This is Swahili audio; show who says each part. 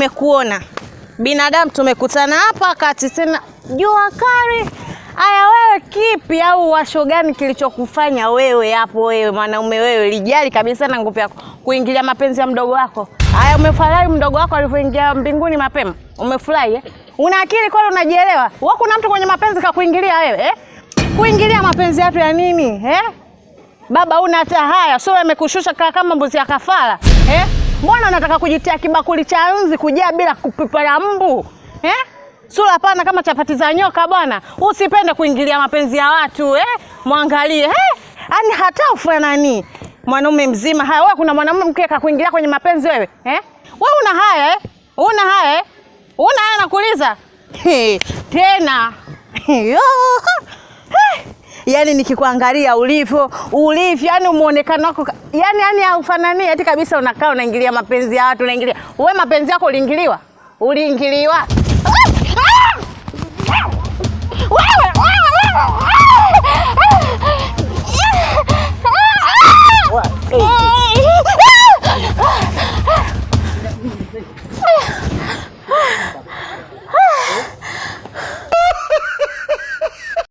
Speaker 1: nimekuona. Binadamu tumekutana hapa kati tena jua kali. Aya wewe kipi au washo gani kilichokufanya wewe hapo wewe mwanaume wewe lijali kabisa na nguvu yako kuingilia mapenzi ya mdogo wako? Aya umefurahi mdogo wako alipoingia mbinguni mapema? Umefurahi eh? Una akili kwani unajielewa? Wewe kuna mtu kwenye mapenzi kakuingilia wewe eh? Kuingilia mapenzi yako ya nini eh? Baba una hata haya, sio amekushusha kama mbuzi ya kafara eh? Mbona unataka kujitia kibakuli cha nzi kujaa bila kupipala mbu eh? Sura pana kama chapati za nyoka bwana. Usipende kuingilia mapenzi ya watu eh? Muangalie yani hata ufanani mwanaume mzima. Haya wewe kuna mwanamume mkeka kuingilia kwenye mapenzi wewe eh? Wewe una haya eh? Una haya eh? Una haya nakuuliza tena yani nikikuangalia ulivyo yani muonekano wako yani haufanani eti kabisa unakaa unaingilia mapenzi ya watu unaingilia. Wewe mapenzi yako uliingiliwa? Uliingiliwa?